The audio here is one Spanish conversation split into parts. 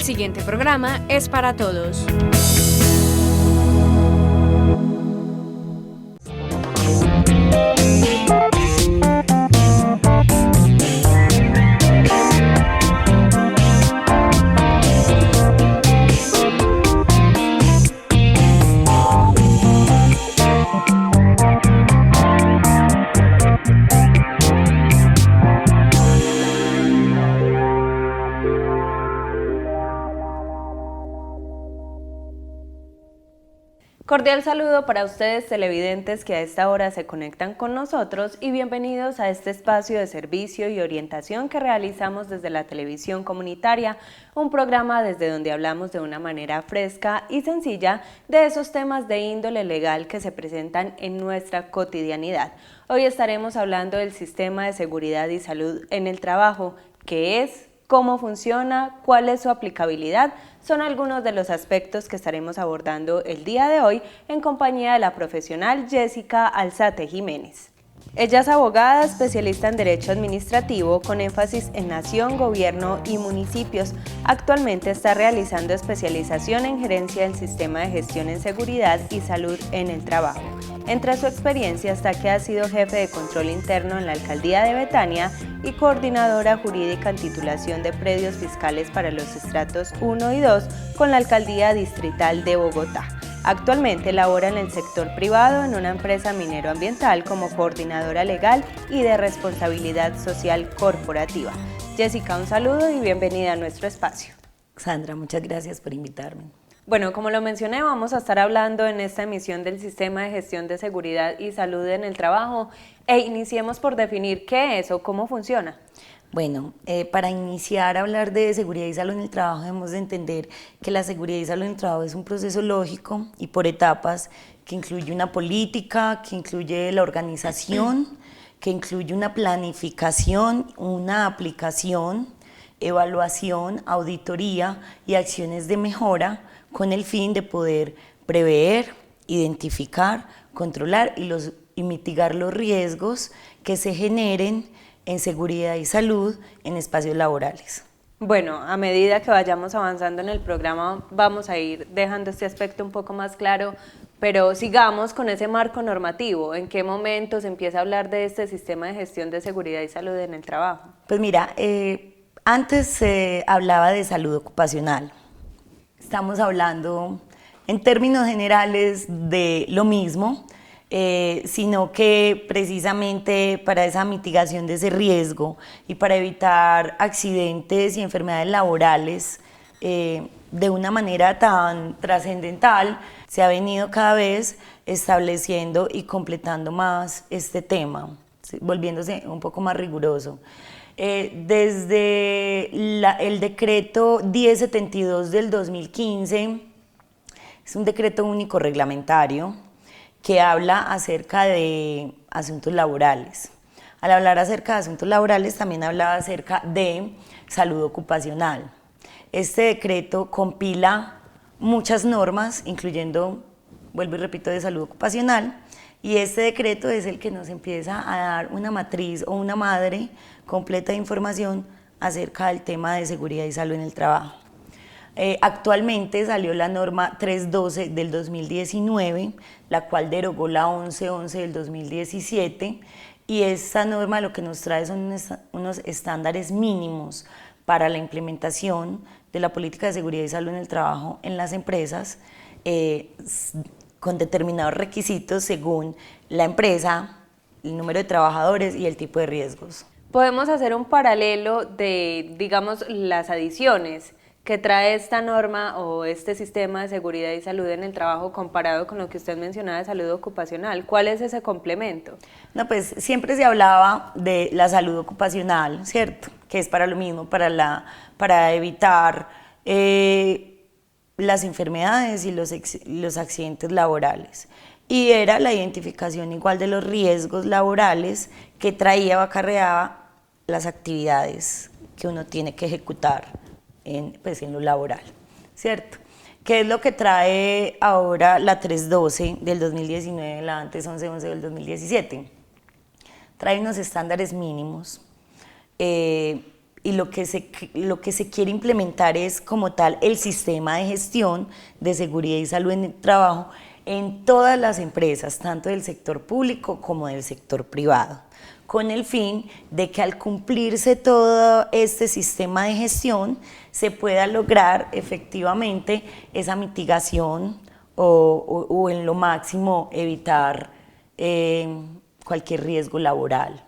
siguiente programa es para todos. Cordial saludo para ustedes televidentes que a esta hora se conectan con nosotros y bienvenidos a este espacio de servicio y orientación que realizamos desde la televisión comunitaria, un programa desde donde hablamos de una manera fresca y sencilla de esos temas de índole legal que se presentan en nuestra cotidianidad. Hoy estaremos hablando del sistema de seguridad y salud en el trabajo, qué es, cómo funciona, cuál es su aplicabilidad. Son algunos de los aspectos que estaremos abordando el día de hoy en compañía de la profesional Jessica Alzate Jiménez. Ella es abogada, especialista en Derecho Administrativo con énfasis en Nación, Gobierno y Municipios. Actualmente está realizando especialización en Gerencia del Sistema de Gestión en Seguridad y Salud en el Trabajo. Entre su experiencia está que ha sido jefe de control interno en la Alcaldía de Betania y coordinadora jurídica en titulación de predios fiscales para los estratos 1 y 2 con la Alcaldía Distrital de Bogotá. Actualmente labora en el sector privado en una empresa minero-ambiental como coordinadora legal y de responsabilidad social corporativa. Jessica, un saludo y bienvenida a nuestro espacio. Sandra, muchas gracias por invitarme. Bueno, como lo mencioné, vamos a estar hablando en esta emisión del Sistema de Gestión de Seguridad y Salud en el Trabajo iniciemos por definir qué es o cómo funciona. Bueno, para iniciar a hablar de seguridad y salud en el trabajo debemos de entender que la seguridad y salud en el trabajo es un proceso lógico y por etapas que incluye una política, que incluye la organización, que incluye una planificación, una aplicación, evaluación, auditoría y acciones de mejora con el fin de poder prever, identificar, controlar y mitigar los riesgos que se generen en seguridad y salud en espacios laborales. Bueno, a medida que vayamos avanzando en el programa vamos a ir dejando este aspecto un poco más claro, pero sigamos con ese marco normativo. ¿En qué momento se empieza a hablar de este sistema de gestión de seguridad y salud en el trabajo? Pues mira, antes se hablaba de salud ocupacional. Estamos hablando en términos generales de lo mismo, sino que precisamente para esa mitigación de ese riesgo y para evitar accidentes y enfermedades laborales de una manera tan trascendental, se ha venido cada vez estableciendo y completando más este tema, volviéndose un poco más riguroso. Desde el decreto 1072 del 2015, es un decreto único reglamentario que habla acerca de asuntos laborales. Al hablar acerca de asuntos laborales también hablaba acerca de salud ocupacional. Este decreto compila muchas normas, incluyendo, vuelvo y repito, de salud ocupacional, y este decreto es el que nos empieza a dar una matriz o una madre completa de información acerca del tema de seguridad y salud en el trabajo. Actualmente salió la norma 312 del 2019, la cual derogó la 1111 del 2017, y esta norma lo que nos trae son unos estándares mínimos para la implementación de la política de seguridad y salud en el trabajo en las empresas, con determinados requisitos según la empresa, el número de trabajadores y el tipo de riesgos. Podemos hacer un paralelo de, digamos, las adiciones que trae esta norma o este sistema de seguridad y salud en el trabajo comparado con lo que usted mencionaba de salud ocupacional. ¿Cuál es ese complemento? No, pues siempre se hablaba de la salud ocupacional, ¿cierto? Que es para lo mismo, para evitar las enfermedades y los accidentes laborales. Y era la identificación igual de los riesgos laborales que traía o acarreaba las actividades que uno tiene que ejecutar en lo laboral, ¿cierto? ¿Qué es lo que trae ahora la 312 del 2019, la antes 1111 del 2017? Trae unos estándares mínimos y lo que se quiere implementar es como tal el sistema de gestión de seguridad y salud en el trabajo en todas las empresas, tanto del sector público como del sector privado, con el fin de que al cumplirse todo este sistema de gestión se pueda lograr efectivamente esa mitigación o en lo máximo evitar cualquier riesgo laboral.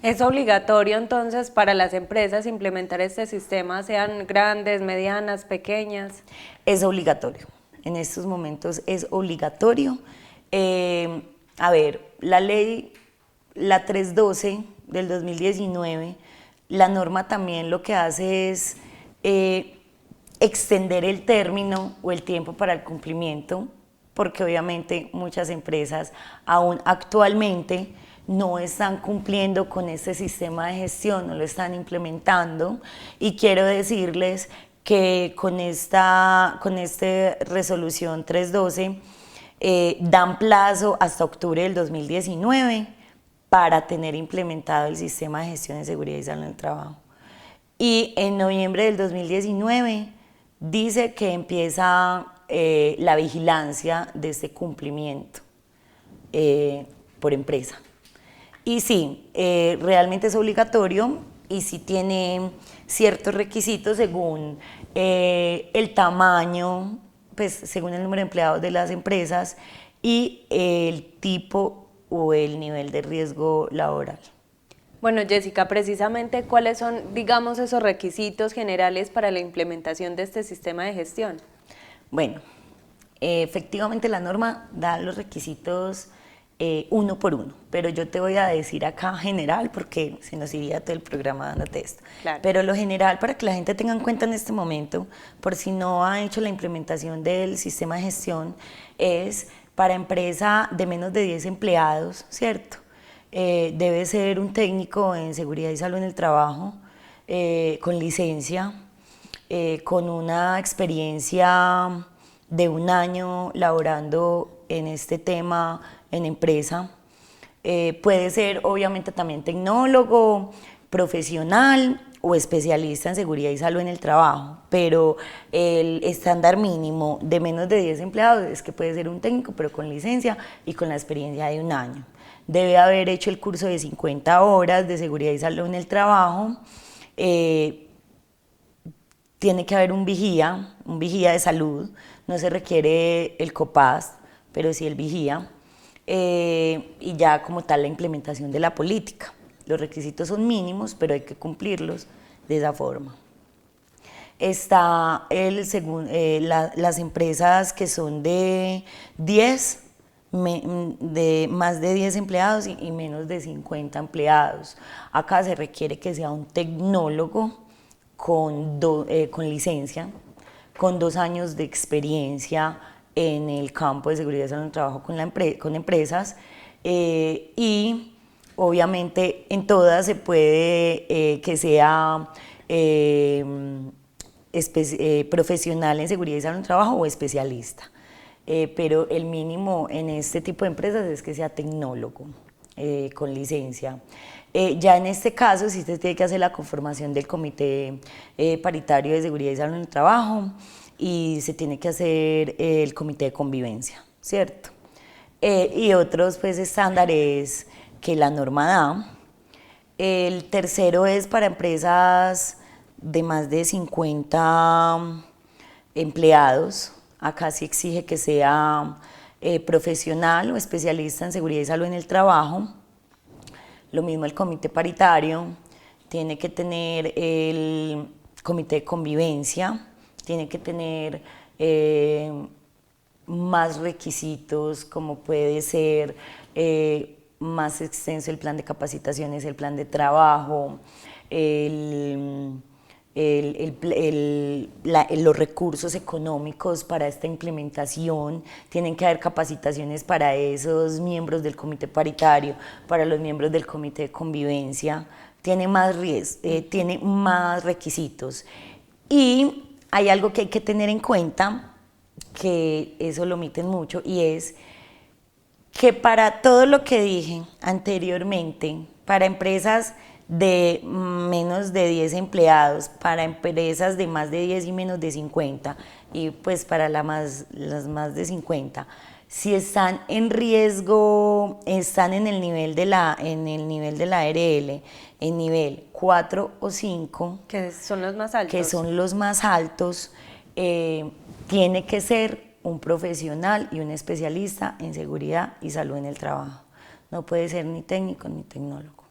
¿Es obligatorio entonces para las empresas implementar este sistema, sean grandes, medianas, pequeñas? Es obligatorio, en estos momentos es obligatorio. A ver, la ley, la 312 del 2019, la norma también lo que hace es extender el término o el tiempo para el cumplimiento, porque obviamente muchas empresas aún actualmente no están cumpliendo con este sistema de gestión, no lo están implementando, y quiero decirles que con esta resolución 312 dan plazo hasta octubre del 2019 para tener implementado el sistema de gestión de seguridad y salud en el trabajo. Y en noviembre del 2019 dice que empieza la vigilancia de este cumplimiento por empresa. Y sí, realmente es obligatorio y sí tiene ciertos requisitos según el tamaño, pues según el número de empleados de las empresas y el tipo o el nivel de riesgo laboral. Bueno, Jessica, precisamente, ¿cuáles son, digamos, esos requisitos generales para la implementación de este sistema de gestión? Bueno, efectivamente la norma da los requisitos uno por uno, pero yo te voy a decir acá general porque se nos iría todo el programa dándote esto. Claro. Pero lo general para que la gente tenga en cuenta en este momento, por si no ha hecho la implementación del sistema de gestión, es para empresa de menos de 10 empleados, ¿cierto? Debe ser un técnico en seguridad y salud en el trabajo, con licencia, con una experiencia de 1 año laborando en este tema en empresa. Puede ser obviamente también tecnólogo, profesional o especialista en seguridad y salud en el trabajo, pero el estándar mínimo de menos de 10 empleados es que puede ser un técnico pero con licencia y con la experiencia de 1 año. Debe haber hecho el curso de 50 horas de seguridad y salud en el trabajo. Tiene que haber un vigía de salud, no se requiere el COPAS, pero sí el vigía, y ya como tal la implementación de la política. Los requisitos son mínimos, pero hay que cumplirlos de esa forma. Está las empresas que son de más de 10 empleados y menos de 50 empleados. Acá se requiere que sea un tecnólogo con licencia, con 2 años de experiencia en el campo de seguridad y salud en el trabajo con empresas, y obviamente en todas se puede que sea profesional en seguridad y salud en el trabajo o especialista, pero el mínimo en este tipo de empresas es que sea tecnólogo con licencia. Ya en este caso sí se tiene que hacer la conformación del Comité Paritario de Seguridad y Salud en el Trabajo y se tiene que hacer el Comité de Convivencia, ¿cierto? Y otros pues estándares que la norma da. El tercero es para empresas de más de 50 empleados. Acá sí exige que sea profesional o especialista en seguridad y salud en el trabajo. Lo mismo el comité paritario, tiene que tener el comité de convivencia, tiene que tener más requisitos como puede ser más extenso el plan de capacitaciones, el plan de trabajo, los recursos económicos para esta implementación. Tienen que haber capacitaciones para esos miembros del comité paritario, para los miembros del comité de convivencia. Tiene más requisitos. Y hay algo que hay que tener en cuenta, que eso lo omiten mucho, y es que para todo lo que dije anteriormente, para empresas de menos de 10 empleados, para empresas de más de 10 y menos de 50, y pues para las más de 50, si están en riesgo, están en el nivel de la ARL, en nivel 4 o 5, Que son los más altos. que son los más altos, tiene que ser un profesional y un especialista en seguridad y salud en el trabajo. No puede ser ni técnico ni tecnólogo.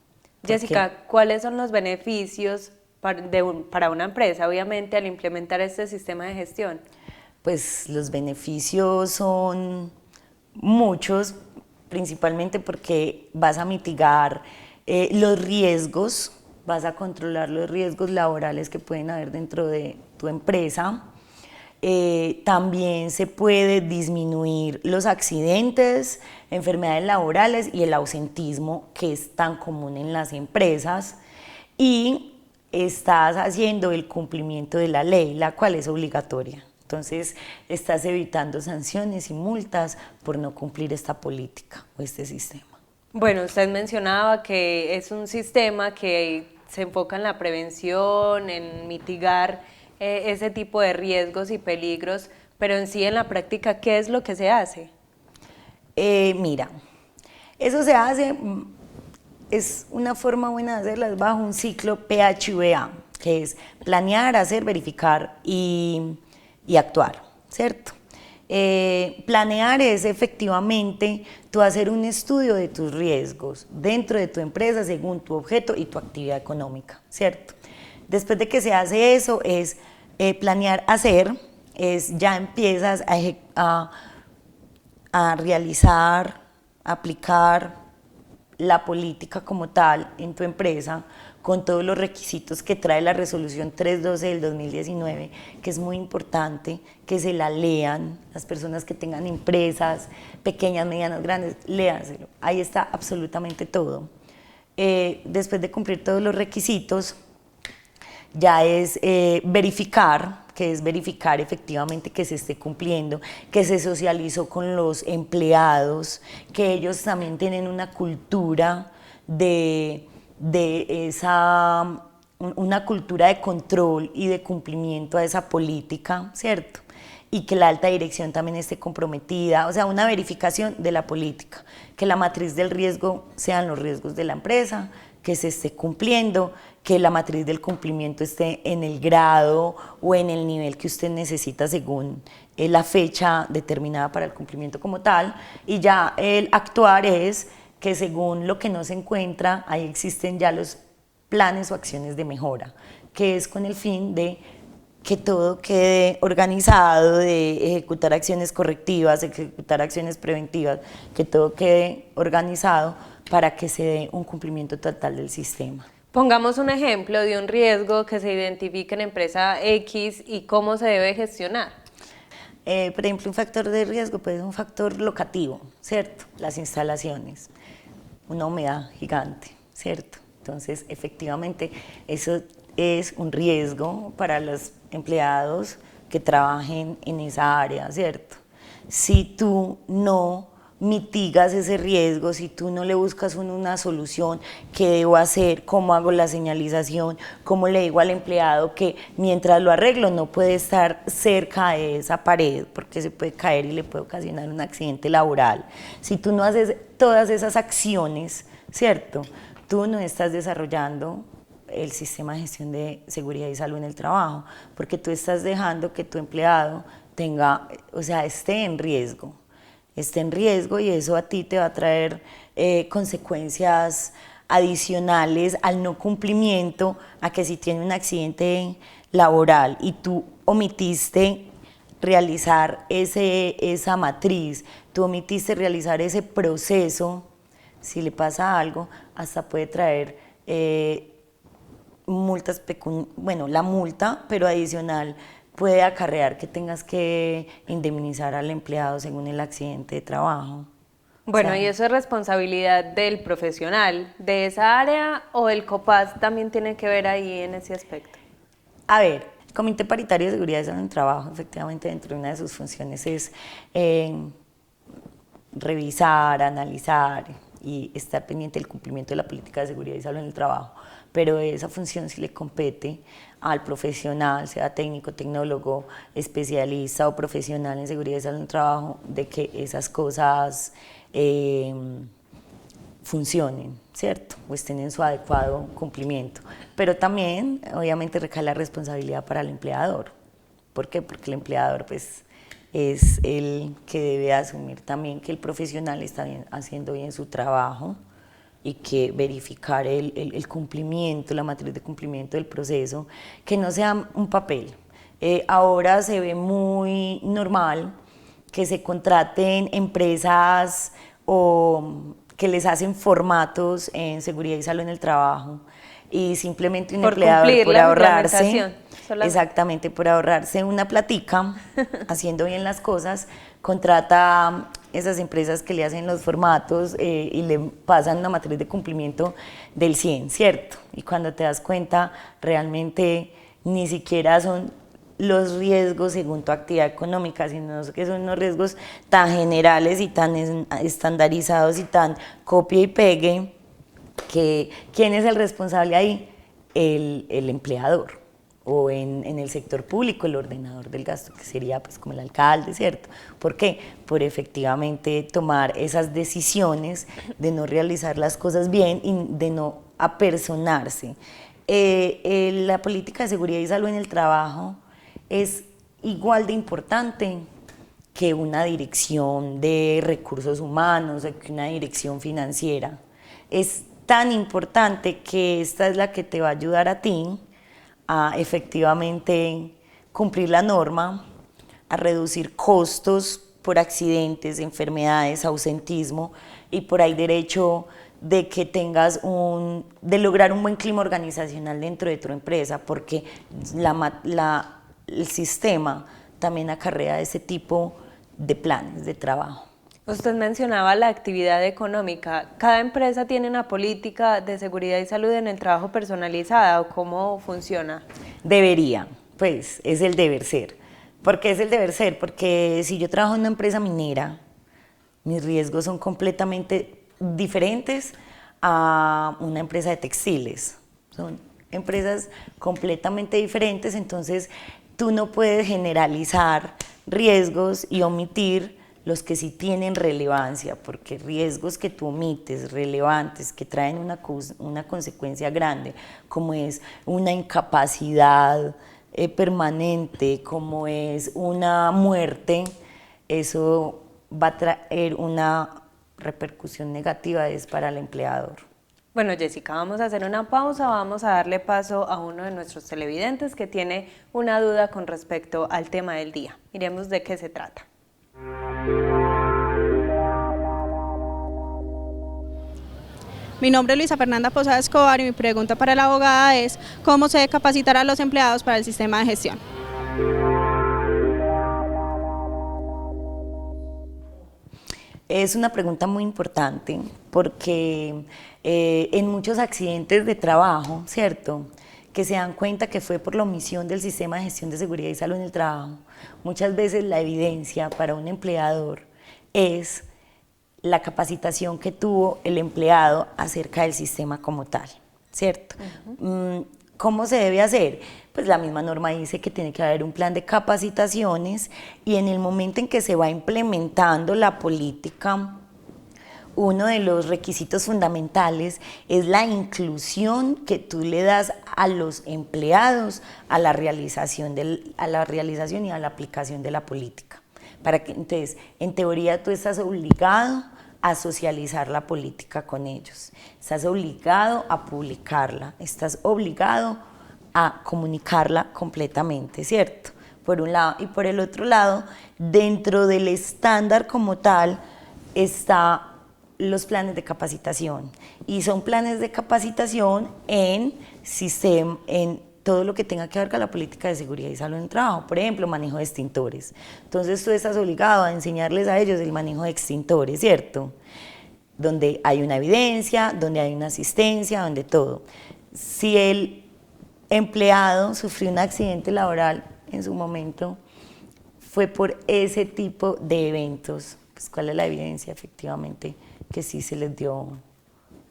Jessica, ¿cuáles son los beneficios para una empresa, obviamente, al implementar este sistema de gestión? Pues los beneficios son muchos, principalmente porque vas a mitigar los riesgos, vas a controlar los riesgos laborales que pueden haber dentro de tu empresa. También se puede disminuir los accidentes, enfermedades laborales y el ausentismo que es tan común en las empresas, y estás haciendo el cumplimiento de la ley, la cual es obligatoria. Entonces estás evitando sanciones y multas por no cumplir esta política o este sistema. Bueno, usted mencionaba que es un sistema que se enfoca en la prevención, en mitigar ese tipo de riesgos y peligros, pero en sí, en la práctica, ¿qué es lo que se hace? Mira, eso se hace, es una forma buena de hacerlas bajo un ciclo PHVA, que es planear, hacer, verificar y actuar, ¿cierto? Planear es efectivamente tú hacer un estudio de tus riesgos dentro de tu empresa según tu objeto y tu actividad económica, ¿cierto? Después de que se hace eso, es planear, hacer, es ya empiezas a realizar, aplicar la política como tal en tu empresa, con todos los requisitos que trae la resolución 312 del 2019, que es muy importante que se la lean las personas que tengan empresas pequeñas, medianas, grandes, léanselo, ahí está absolutamente todo. Después de cumplir todos los requisitos, ya es verificar, que es verificar efectivamente que se esté cumpliendo, que se socializó con los empleados, que ellos también tienen una cultura una cultura de control y de cumplimiento a esa política, ¿cierto? Y que la alta dirección también esté comprometida, o sea, una verificación de la política, que la matriz del riesgo sean los riesgos de la empresa, que se esté cumpliendo, que la matriz del cumplimiento esté en el grado o en el nivel que usted necesita según la fecha determinada para el cumplimiento como tal, y ya el actuar es que según lo que no se encuentra, ahí existen ya los planes o acciones de mejora, que es con el fin de que todo quede organizado, de ejecutar acciones correctivas, ejecutar acciones preventivas, que todo quede organizado para que se dé un cumplimiento total del sistema. Pongamos un ejemplo de un riesgo que se identifique en empresa X y cómo se debe gestionar. Por ejemplo, un factor de riesgo puede ser un factor locativo, ¿cierto? Las instalaciones, una humedad gigante, ¿cierto? Entonces, efectivamente, eso es un riesgo para los empleados que trabajen en esa área, ¿cierto? Si tú no mitigas ese riesgo, si tú no le buscas una solución, qué debo hacer, cómo hago la señalización, cómo le digo al empleado que mientras lo arreglo no puede estar cerca de esa pared porque se puede caer y le puede ocasionar un accidente laboral. Si tú no haces todas esas acciones, ¿cierto? Tú no estás desarrollando el sistema de gestión de seguridad y salud en el trabajo, porque tú estás dejando que tu empleado tenga, o sea, esté en riesgo, y eso a ti te va a traer consecuencias adicionales al no cumplimiento, a que si tiene un accidente laboral y tú omitiste realizar esa matriz, tú omitiste realizar ese proceso, si le pasa algo, hasta puede traer multas, bueno, la multa, pero adicional puede acarrear que tengas que indemnizar al empleado según el accidente de trabajo. Bueno, O sea, y eso es responsabilidad del profesional de esa área, o el COPAS también tiene que ver ahí en ese aspecto. a ver, el Comité Paritario de Seguridad y Salud en el Trabajo, efectivamente, dentro de una de sus funciones es revisar, analizar y estar pendiente del cumplimiento de la política de seguridad y salud en el trabajo. pero esa función sí le compete al profesional, sea técnico, tecnólogo, especialista o profesional en seguridad y salud en el trabajo, de que esas cosas funcionen, ¿cierto? O estén en su adecuado cumplimiento. Pero también, obviamente, recae la responsabilidad para el empleador. ¿Por qué? Porque el empleador, pues, es el que debe asumir también que el profesional está haciendo bien su trabajo y que verificar el cumplimiento, la matriz de cumplimiento del proceso, que no sea un papel. Ahora se ve muy normal que se contraten empresas o que les hacen formatos en seguridad y salud en el trabajo y simplemente un empleador por ahorrarse, exactamente, por ahorrarse una platica, haciendo bien las cosas, contrata esas empresas que le hacen los formatos y le pasan una matriz de cumplimiento del 100, ¿cierto? Y cuando te das cuenta, realmente ni siquiera son los riesgos según tu actividad económica, sino que son unos riesgos tan generales y tan estandarizados y tan copia y pegue, que ¿quién es el responsable ahí? El empleador, o en el sector público el ordenador del gasto, que sería pues como el alcalde, ¿cierto? ¿Por qué? Por efectivamente tomar esas decisiones de no realizar las cosas bien y de no apersonarse. La política de seguridad y salud en el trabajo es igual de importante que una dirección de recursos humanos, que una dirección financiera. Es tan importante que esta es la que te va a ayudar a ti a efectivamente cumplir la norma, a reducir costos por accidentes, enfermedades, ausentismo y por ahí derecho de que tengas de lograr un buen clima organizacional dentro de tu empresa, porque el sistema también acarrea ese tipo de planes de trabajo. Usted mencionaba la actividad económica. ¿Cada empresa tiene una política de seguridad y salud en el trabajo personalizada o cómo funciona? Debería, pues es el deber ser. ¿Por qué es el deber ser? Porque si yo trabajo en una empresa minera, mis riesgos son completamente diferentes a una empresa de textiles. Son empresas completamente diferentes, entonces tú no puedes generalizar riesgos y omitir los que sí tienen relevancia, porque riesgos que tú omites, relevantes, que traen una consecuencia grande, como es una incapacidad permanente, como es una muerte, eso va a traer una repercusión negativa para el empleador. Bueno, Jessica, vamos a hacer una pausa, vamos a darle paso a uno de nuestros televidentes que tiene una duda con respecto al tema del día. Miremos de qué se trata. Mi nombre es Luisa Fernanda Posada Escobar y mi pregunta para la abogada es ¿cómo se debe capacitar a los empleados para el sistema de gestión? Es una pregunta muy importante porque en muchos accidentes de trabajo, ¿cierto?, que se dan cuenta que fue por la omisión del sistema de gestión de seguridad y salud en el trabajo, muchas veces la evidencia para un empleador es la capacitación que tuvo el empleado acerca del sistema como tal, ¿cierto? ¿Cómo se debe hacer? Pues la misma norma dice que tiene que haber un plan de capacitaciones y en el momento en que se va implementando la política, uno de los requisitos fundamentales es la inclusión que tú le das a los empleados a la realización y a la aplicación de la política. Para que, entonces, en teoría tú estás obligado a socializar la política con ellos, estás obligado a publicarla, estás obligado a comunicarla completamente, ¿cierto? Por un lado, y por el otro lado, dentro del estándar como tal, está los planes de capacitación, y son planes de capacitación en todo lo que tenga que ver con la política de seguridad y salud en el trabajo, por ejemplo, manejo de extintores. Entonces tú estás obligado a enseñarles a ellos el manejo de extintores, ¿cierto? Donde hay una evidencia, donde hay una asistencia, donde todo. Si el empleado sufrió un accidente laboral en su momento, fue por ese tipo de eventos, pues ¿cuál es la evidencia? Efectivamente, que sí se les dio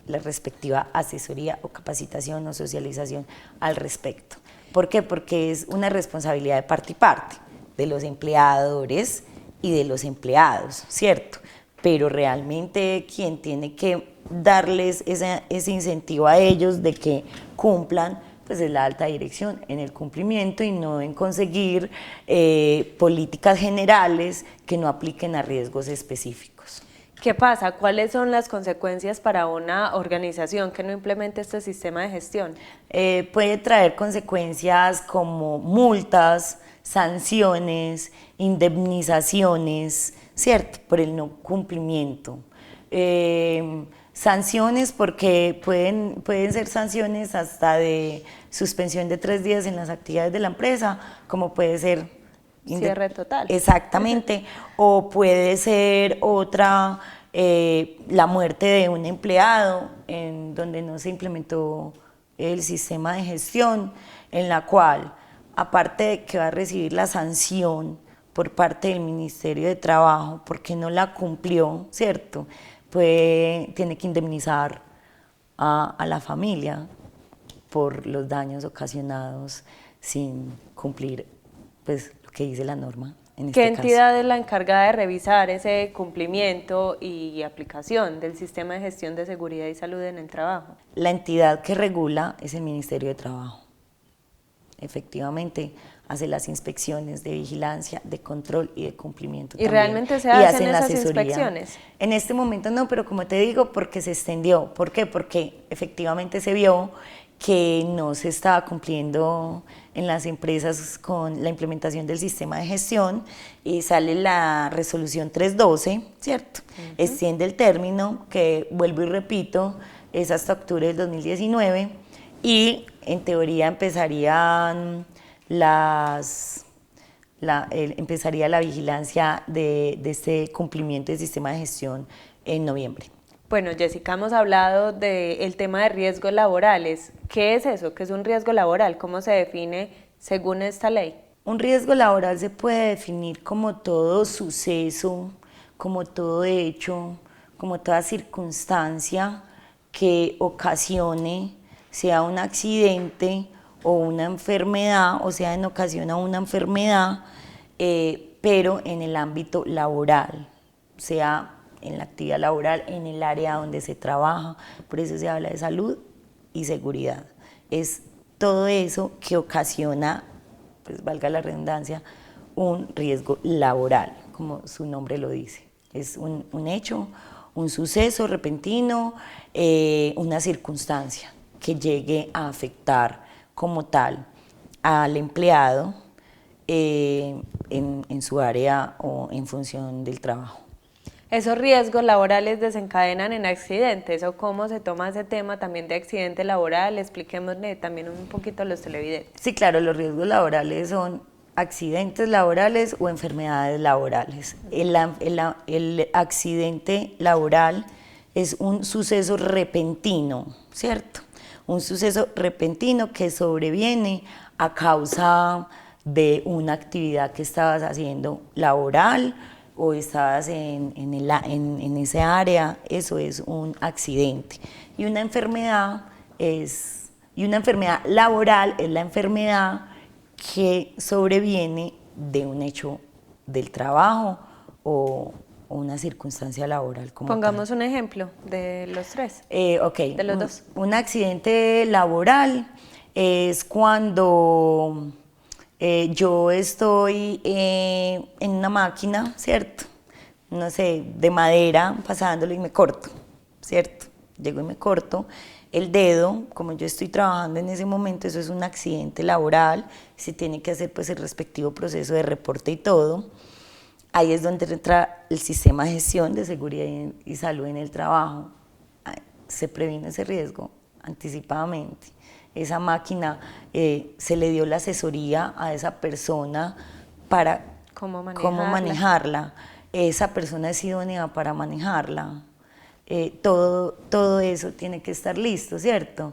la respectiva asesoría o capacitación o socialización al respecto. ¿Por qué? Porque es una responsabilidad de parte y parte, de los empleadores y de los empleados, ¿cierto? Pero realmente quien tiene que darles ese incentivo a ellos de que cumplan, pues es la alta dirección en el cumplimiento y no en conseguir políticas generales que no apliquen a riesgos específicos. ¿Qué pasa? ¿Cuáles son las consecuencias para una organización que no implemente este sistema de gestión? Puede traer consecuencias como multas, sanciones, indemnizaciones, ¿cierto? Por el no cumplimiento. Sanciones porque pueden ser sanciones hasta de suspensión de 3 días en las actividades de la empresa, como puede ser cierre total. Exactamente, o puede ser otra, la muerte de un empleado en donde no se implementó el sistema de gestión, en la cual, aparte de que va a recibir la sanción por parte del Ministerio de Trabajo porque no la cumplió, ¿cierto? Pues tiene que indemnizar a la familia por los daños ocasionados sin cumplir pues lo que dice la norma. ¿Qué entidad es la encargada de revisar ese cumplimiento y aplicación del sistema de gestión de seguridad y salud en el trabajo? La entidad que regula es el Ministerio de Trabajo. Efectivamente, hace las inspecciones de vigilancia, de control y de cumplimiento. ¿Y también. realmente se hacen esas inspecciones? En este momento no, pero como te digo, porque se extendió. ¿Por qué? Porque efectivamente se vio que no se estaba cumpliendo en las empresas con la implementación del sistema de gestión y sale la resolución 312, ¿cierto? Extiende el término, que vuelvo y repito, es hasta octubre del 2019 y en teoría empezarían empezaría la vigilancia de este cumplimiento del sistema de gestión en noviembre. Bueno, Jessica, hemos hablado del tema de riesgos laborales. ¿Qué es eso? ¿Qué es un riesgo laboral? ¿Cómo se define según esta ley? Un riesgo laboral se puede definir como todo suceso, como todo hecho, como toda circunstancia que ocasione, sea un accidente o una enfermedad, o sea, en ocasión a una enfermedad, pero en el ámbito laboral, sea en la actividad laboral, en el área donde se trabaja, por eso se habla de salud y seguridad. Es todo eso que ocasiona, pues valga la redundancia, un riesgo laboral, como su nombre lo dice. Es un hecho, un suceso repentino, una circunstancia que llegue a afectar como tal al empleado en su área o en función del trabajo. ¿Esos riesgos laborales desencadenan en accidentes o cómo se toma ese tema también de accidente laboral? Expliquémosle también un poquito a los televidentes. Sí, claro, los riesgos laborales son accidentes laborales o enfermedades laborales. El accidente laboral es un suceso repentino, ¿cierto? Un suceso repentino que sobreviene a causa de una actividad que estabas haciendo laboral o estabas en ese área, eso es un accidente. Y una enfermedad laboral es la enfermedad que sobreviene de un hecho del trabajo o una circunstancia laboral. Pongamos un ejemplo de los tres. Okay. De los dos. Un accidente laboral es cuando yo estoy en una máquina, ¿cierto? No sé, de madera, pasándolo y me corto, ¿cierto? Llego y me corto el dedo, como yo estoy trabajando en ese momento, eso es un accidente laboral, se tiene que hacer pues el respectivo proceso de reporte y todo. Ahí es donde entra el sistema de gestión de seguridad y salud en el trabajo. Se previno ese riesgo anticipadamente. Esa máquina se le dio la asesoría a esa persona para cómo manejarla. Esa persona es idónea para manejarla. Todo eso tiene que estar listo, ¿cierto?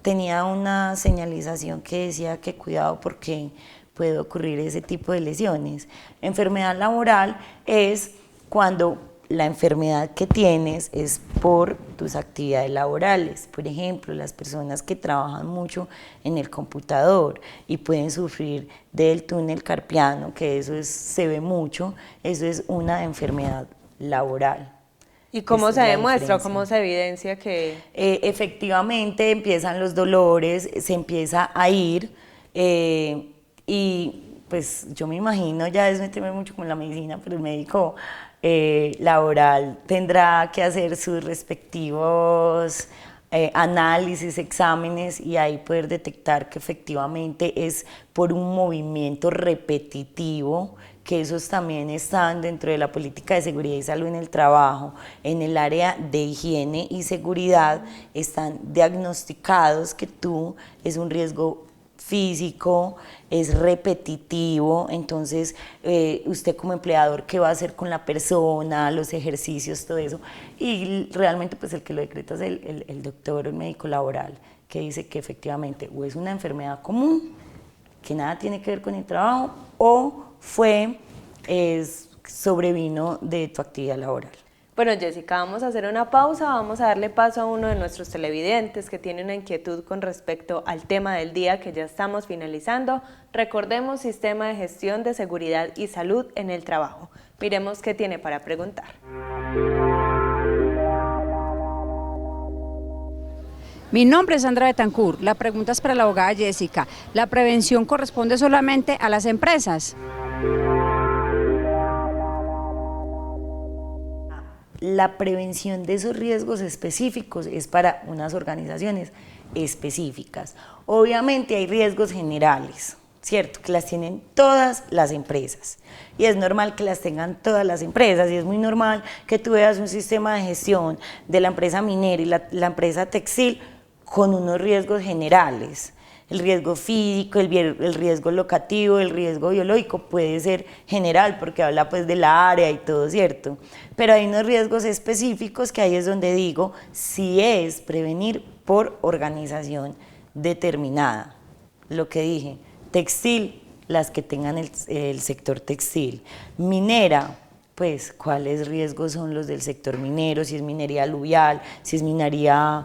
Tenía una señalización que decía que cuidado porque puede ocurrir ese tipo de lesiones. Enfermedad laboral es cuando la enfermedad que tienes es por tus actividades laborales. Por ejemplo, las personas que trabajan mucho en el computador y pueden sufrir del túnel carpiano, que se ve mucho, eso es una enfermedad laboral. ¿Y cómo se demuestra, diferencia. cómo se evidencia que...? Efectivamente empiezan los dolores, se empieza a ir y pues yo me imagino, ya es meterme mucho con la medicina, pero el médico laboral tendrá que hacer sus respectivos análisis, exámenes y ahí poder detectar que efectivamente es por un movimiento repetitivo, que esos también están dentro de la política de seguridad y salud en el trabajo. En el área de higiene y seguridad están diagnosticados que es un riesgo físico, es repetitivo, entonces usted como empleador, ¿qué va a hacer con la persona, los ejercicios, todo eso? Y realmente pues el que lo decreta es el doctor o el médico laboral, que dice que efectivamente o es una enfermedad común, que nada tiene que ver con el trabajo, o sobrevino de tu actividad laboral. Bueno, Jessica, vamos a hacer una pausa, vamos a darle paso a uno de nuestros televidentes que tiene una inquietud con respecto al tema del día que ya estamos finalizando. Recordemos Sistema de Gestión de Seguridad y Salud en el Trabajo. Miremos qué tiene para preguntar. Mi nombre es Sandra Betancourt. La pregunta es para la abogada Jessica. ¿La prevención corresponde solamente a las empresas? La prevención de esos riesgos específicos es para unas organizaciones específicas. Obviamente hay riesgos generales, ¿cierto? Que las tienen todas las empresas. Y es normal que las tengan todas las empresas. Y es muy normal que tú veas un sistema de gestión de la empresa minera y la empresa textil con unos riesgos generales. El riesgo físico, el riesgo locativo, el riesgo biológico puede ser general porque habla pues de la área y todo, ¿cierto? Pero hay unos riesgos específicos que ahí es donde digo, si es prevenir por organización determinada. Lo que dije, textil, las que tengan el sector textil. Minera, pues cuáles riesgos son los del sector minero, si es minería aluvial, si es minería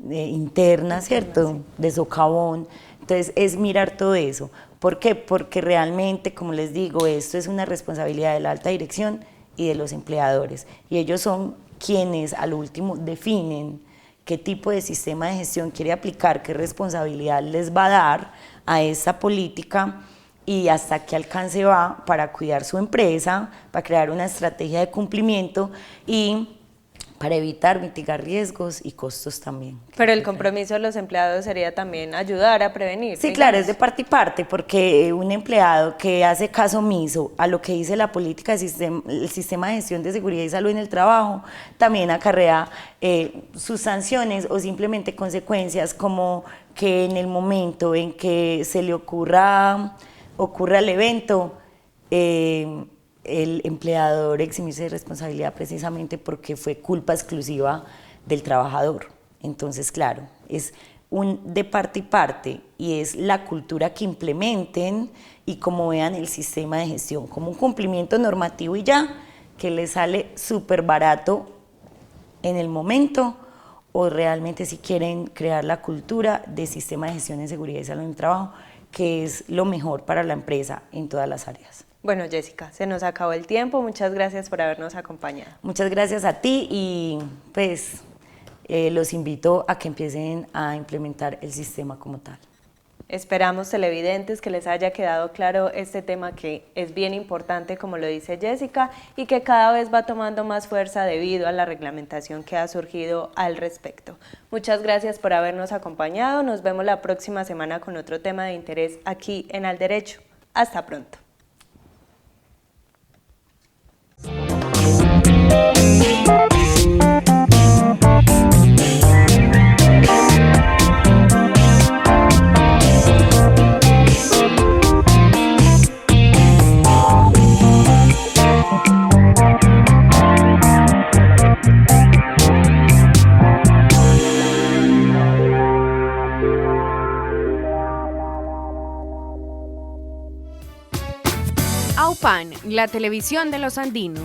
interna, ¿cierto? Sí. De socavón. Entonces es mirar todo eso. ¿Por qué? Porque realmente, como les digo, esto es una responsabilidad de la alta dirección y de los empleadores. Y ellos son quienes al último definen qué tipo de sistema de gestión quiere aplicar, qué responsabilidad les va a dar a esa política y hasta qué alcance va para cuidar su empresa, para crear una estrategia de cumplimiento y para evitar, mitigar riesgos y costos también. Pero el compromiso de los empleados sería también ayudar a prevenir. Sí, claro, es de parte y parte, porque un empleado que hace caso omiso a lo que dice la política del sistema de gestión de seguridad y salud en el trabajo, también acarrea sus sanciones o simplemente consecuencias, como que en el momento en que se le ocurra el evento, el empleador eximirse de responsabilidad precisamente porque fue culpa exclusiva del trabajador. Entonces, claro, es de parte y parte y es la cultura que implementen y como vean el sistema de gestión como un cumplimiento normativo y ya, que les sale súper barato en el momento, o realmente si quieren crear la cultura de sistema de gestión de seguridad y salud en el trabajo, que es lo mejor para la empresa en todas las áreas. Bueno, Jessica, se nos acabó el tiempo. Muchas gracias por habernos acompañado. Muchas gracias a ti y pues los invito a que empiecen a implementar el sistema como tal. Esperamos, televidentes, que les haya quedado claro este tema que es bien importante, como lo dice Jessica, y que cada vez va tomando más fuerza debido a la reglamentación que ha surgido al respecto. Muchas gracias por habernos acompañado. Nos vemos la próxima semana con otro tema de interés aquí en Al Derecho. Hasta pronto. AUPAN, la televisión de los andinos.